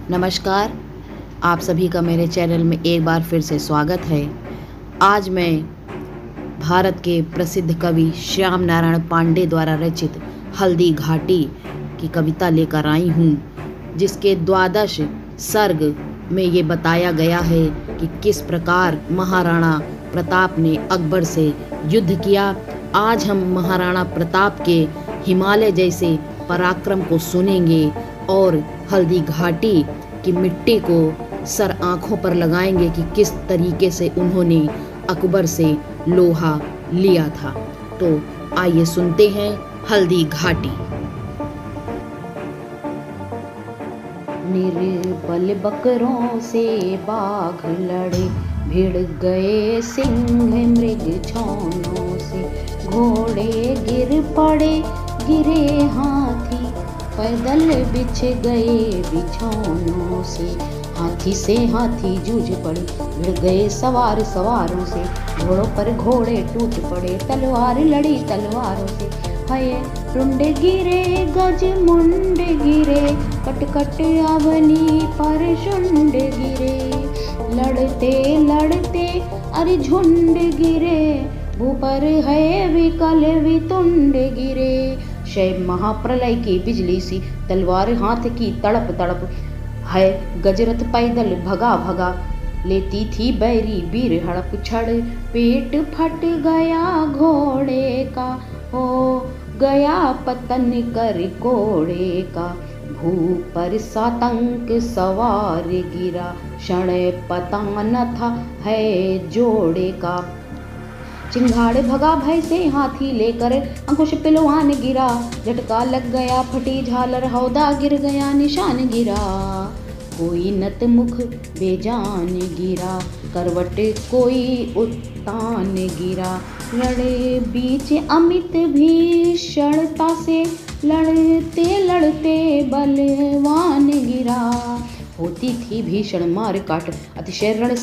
नमस्कार, आप सभी का मेरे चैनल में एक बार फिर से स्वागत है। आज मैं भारत के प्रसिद्ध कवि श्याम नारायण पांडे द्वारा रचित हल्दी घाटी की कविता लेकर आई हूँ, जिसके 12 सर्ग में ये बताया गया है कि किस प्रकार महाराणा प्रताप ने अकबर से युद्ध किया। आज हम महाराणा प्रताप के हिमालय जैसे पराक्रम को सुनेंगे और हल्दी घाटी की मिट्टी को सर आंखों पर लगाएंगे कि किस तरीके से उन्होंने अकबर से लोहा लिया था। तो आइए सुनते हैं हल्दी घाटी। निर्बल बकरों से बाघ लड़े, भिड़ गए सिंह मृग छौनों से, घोड़े गिर पड़े गिरे हाथी, पैदल बिछ गए बिछौनों से, हाथी से हाथी जूझ पड़े, भिड़ गए सवार सवारों से, घोड़ों पर घोड़े टूट पड़े, तलवार लड़ी तलवारों से, हाय रुंडे गिरे गज मुंडे गिरे, कट कट अवनी पर शुंड गिरे, लड़ते लड़ते अरे झुंड गिरे, भू पर है विकल वितुंड गिरे, शैव महाप्रलय की बिजली सी, तलवार हाथ की तड़प तड़प, है गजरथ पैदल भगा भगा, लेती थी बैरी वीर हड़प, छड़ पेट फट गया घोड़े का, हो गया पतन कर घोड़े का, भू पर सातंक सवार गिरा, क्षण पता न था है जोड़े का, चिंगाड़े भगा भय से हाथी लेकर, अंकुश पिलवान गिरा, झटका लग गया फटी झालर, हौदा गिर गया निशान गिरा, कोई नत मुख बेजान गिरा, करवट कोई उत्तान गिरा, लड़े बीच अमित भीषणता से, लड़ते लड़ते बलवान गिरा, होती थी भीषण मार काट, अतिशय रण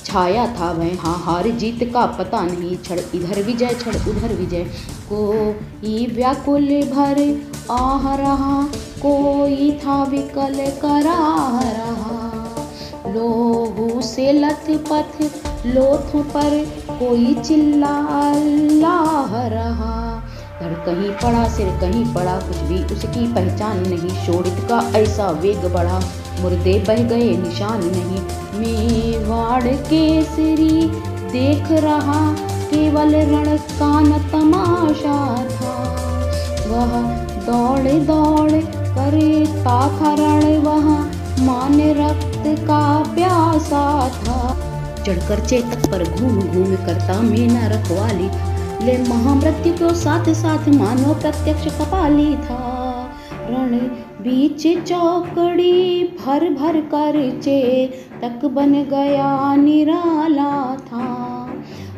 छाया था वह, हाँ हार जीत का पता नहीं, क्षण इधर विजय क्षण उधर विजय, कोई व्याकुल भर आह रहा, कोई था विकल कराह रहा, लोहू से लथपथ लोथ पर कोई चिल्ला अल्लाह रहा, धड़ कहीं पड़ा सिर कहीं पड़ा, कुछ भी उसकी पहचान नहीं, शोणित का ऐसा वेग बढ़ा, मुर्दे बह गए निशान नहीं, मेवाड़ केसरी देख रहा, केवल रण का न तमाशा था, वह दौड़ दौड़ करता था रण, वह मान रक्त का प्यासा था, चढ़कर चेतक पर घूम घूम करता मेना रखवाली, ले महामृत्यु को साथ साथ मानो प्रत्यक्ष कपाली था, रण बीच चौकड़ी भर भर कर चेतक बन गया निराला था,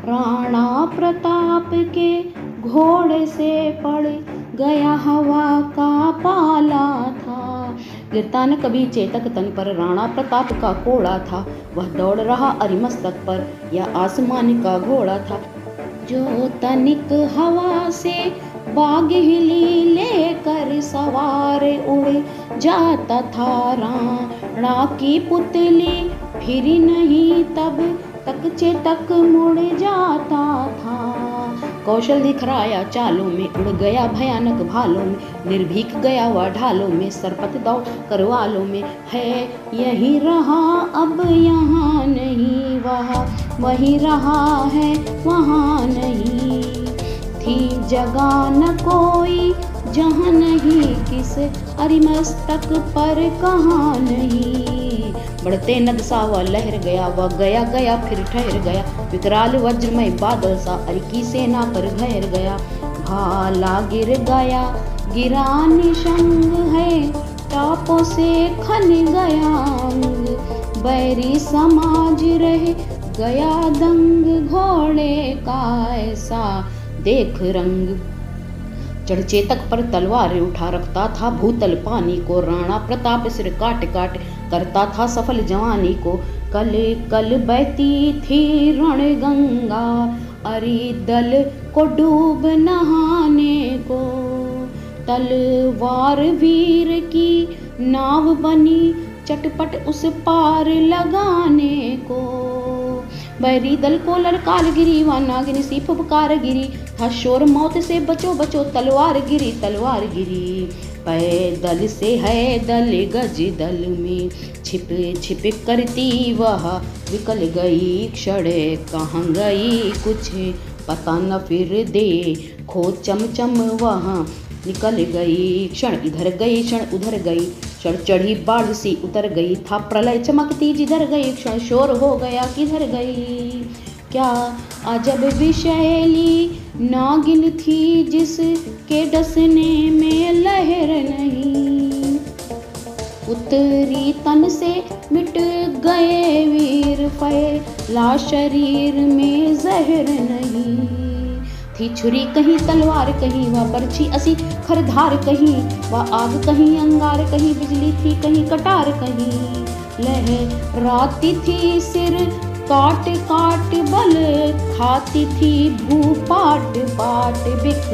राणा प्रताप के घोड़े से पड़ गया हवा का पाला था, गिरता न कभी चेतक तन पर, राणा प्रताप का कोड़ा था, वह दौड़ रहा अरिमस्तक पर, यह आसमान का घोड़ा था, जो तनिक हवा से बाग हिली लेकर सवार उड़ जाता था, राणा की पुतली फिर नहीं तब तक चेतक मुड़ जाता था, कौशल दिखराया चालों में, उड़ गया भयानक भालों में, निर्भीक गया वह ढालों में, सरपत दौड़ करवालों में, है यही रहा अब यहाँ नहीं, वही रहा है वहाँ नहीं, थी जगह न कोई जहाँ नहीं, किस अरिमस्तक पर कहाँ नहीं, बढ़ते नद सा वह लहर गया, वह गया गया फिर ठहर गया, विकराल वज्रमय बादल सा अरि की सेना पर घेर गया, भाला गिर गया गिरा निशंग है, टापों से खन गया अंग, बैरी समाज रह गया दंग, घोड़े का ऐसा देख रंग, चढ़ चेतक पर तलवार उठा रखता था भूतल पानी को, राणा प्रताप सिर काट काट करता था सफल जवानी को, कल कल बहती थी रण गंगा, अरि दल को डूब नहाने को, तलवार वीर की नाव बनी चटपट उस पार लगाने को। बैरी दल को ललकार गिरी, वह नागिन सी फुफकार गिरी, था शोर मौत से बचो बचो, तलवार गिरी तलवार गिरी। पैदल से है दल गज दल में, छिप छिप करती वह निकल गई क्षण, कहाँ गई कुछ पता न फिर देखो चम चम वहाँ निकल गई क्षण। इधर गई क्षण उधर गई, क्षण चढ़ी बाढ़ सी उतर गई, था प्रलय चमकती जिधर गई, क्षण शोर हो गया किधर गई। क्या अजब विषैली नागिन थी जिसके डसने में लहर नहीं, उतरी तन से मिट गए वीर फैला शरीर में जहर नहीं। थी छुरी कहीं तलवार कहीं, वह बरछी असी खरधार कहीं, वह आग कहीं अंगार कहीं, बिजली थी कहीं कटार कहीं। लहराती थी सिर काट काट बल खाती थी भू पाट पाट बिख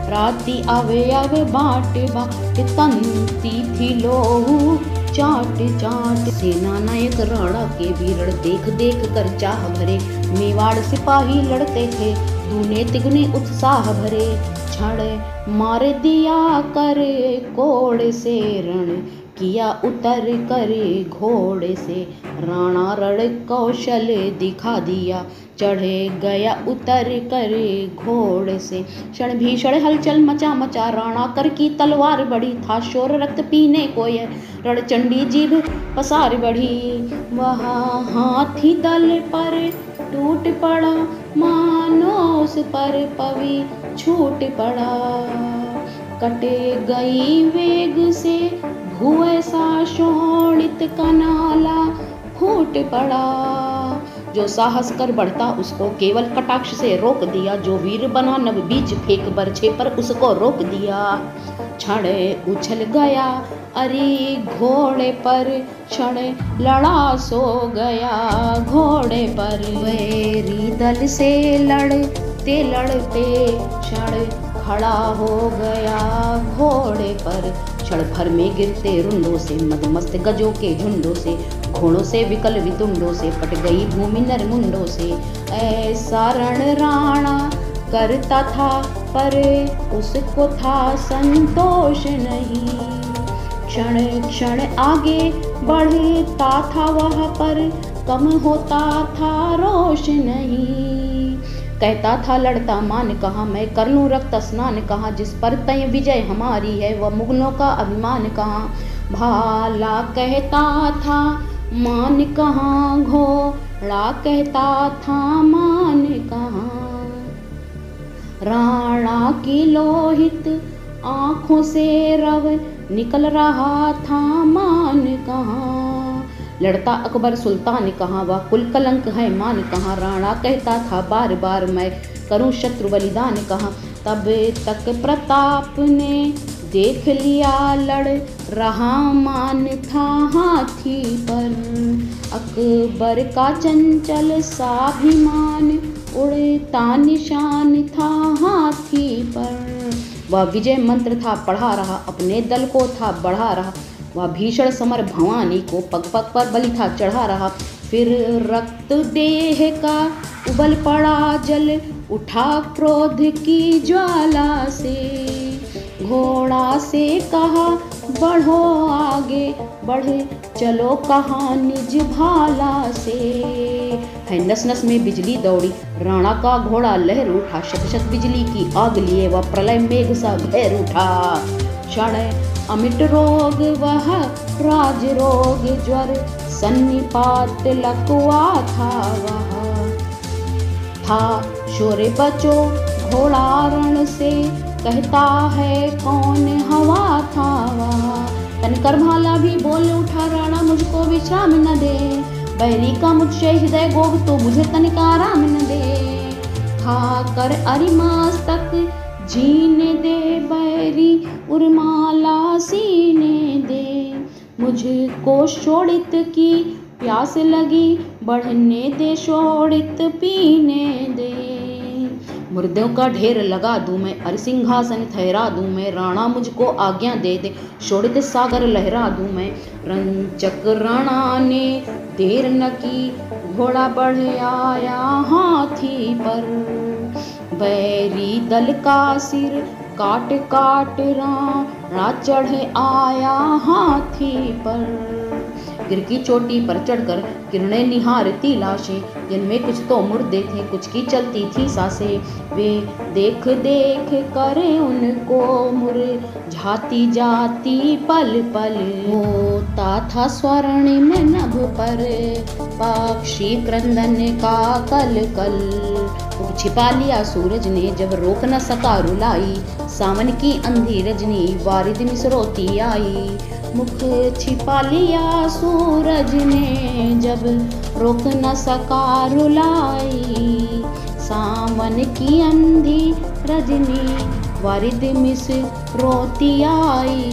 राती आवे आवे बाट बाट तंती थी लोहू चाट चाट। सेना नायक राणा के वीर देख देख कर चाह भरे, मेवाड़ सिपाही लड़ते थे दूने तिगुने उत्साह भरे। क्षण मार दिया कर कोड़ से रण, किया उतर कर घोड़े से, राणा रण कौशल दिखा दिया, चढ़े गया उतर कर घोड़े से। क्षण भीषण हलचल मचा मचा, राणा कर की तलवार बढ़ी, था शोर रक्त पीने को यह रणचंडी जीभ पसार बढ़ी। वहाँ हाथी दल पर टूट पड़ा, मानो उस पर पवी छूट पड़ा, कटे गई वेग से भुए सा शोणित का नाला फूट पड़ा। जो साहस कर बढ़ता उसको केवल कटाक्ष से रोक दिया, जो वीर बना नव बीच फेंक बरछे पर उसको रोक दिया। क्षण उछल गया अरे घोड़े पर, क्षण लड़ा सो गया घोड़े पर। वैरी दल से लड़ते लड़ते क्षण खड़ा हो गया घोड़े पर। क्षण भर में गिरते रुंडों से, मदमस्त गजों के झुंडों से, घोड़ों से विकल वितुंडों से, पट गई भूमि नरमुंडों से। ऐसा रण राणा करता था पर उसको था संतोष नहीं, क्षण क्षण आगे बढ़ता था वह पर कम होता था रोष नहीं। कहता था लड़ता मान कहाँ, मैं कर लूँ रक्त स्नान कहाँ, जिस पर तय विजय हमारी है वह मुगलों का अभिमान कहाँ। भाला कहता था मान कहाँ, घोड़ा कहता था मान कहाँ, राणा की लोहित आँखों से रव निकल रहा था मान कहाँ। लड़ता अकबर सुल्तान कहाँ, वह कुल कलंक है मान कहाँ, राणा कहता था बार बार मैं करूं शत्रु बलिदान कहाँ। तब तक प्रताप ने देख लिया लड़ रहा मान था हाथी पर, अकबर का चंचल साभिमान उड़ता निशान था हाथी पर। वह विजय मंत्र था पढ़ा रहा, अपने दल को था बढ़ा रहा, वह भीषण समर भवानी को पग पग पर बलि था चढ़ा रहा। फिर रक्त देह का उबल पड़ा जल उठा क्रोध की ज्वाला से, घोड़ा से कहा बढ़ो आगे बढ़ चलो कहा निज भाला से। है नस नस में बिजली दौड़ी, राणा का घोड़ा लहर उठा, शत शत बिजली की आग लिए वह प्रलय मेघ सा भैर उठा। क्षण अमिट रोग वह राज रोग ज्वर सन्निपात लकवा था वह, था शोरे बचो घोड़ा रण से कहता है कौन हवा था वह। तनकर भाला भी बोल उठा राणा मुझको विश्राम न दे, बैरी का मुझसे हृदय गोग तो मुझे तनिक आराम न दे। खाकर अरिमास तक जीने दे बैरी उर्माला सीने दे, मुझको शोणित की प्यास लगी बढ़ने दे शोणित पीने दे। मुर्दों का ढेर लगा दूं मैं, अरे सिंहासन ठहरा दूं मैं, राणा मुझको आज्ञा दे दे, शोणित सागर लहरा दूं मैं। रंचक राणा ने देर न की, घोड़ा बढ़ आया हाथी पर, बैरी दल का सिर काट काट राणा चढ़ आया हाथी पर। गिर की चोटी पर चढ़कर किरणें निहारती लाशें, जिनमें कुछ तो मुर्दे थे, कुछ की चलती थी सांसें। वे देख देख कर उनको मुरझाती जाती पल पल, होता था स्वर्णिम नभ पर पक्षी क्रंदन का कल कल। छिपा लिया सूरज ने जब रोक न सका रुलाई, सावन की अंधी रजनी वारिद मिसरोती आई। मुख छिपा लिया सूरज ने जब रोक न सका रुलाई, सावन की अंधी रजनी वारिद मिसरोती आई।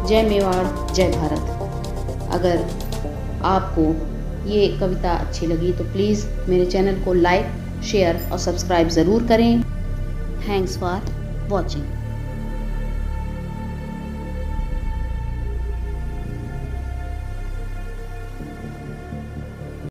जय मेवाड़, जय भारत। अगर आपको ये कविता अच्छी लगी तो प्लीज़ मेरे चैनल को लाइक, शेयर और सब्सक्राइब ज़रूर करें। Thanks for watching.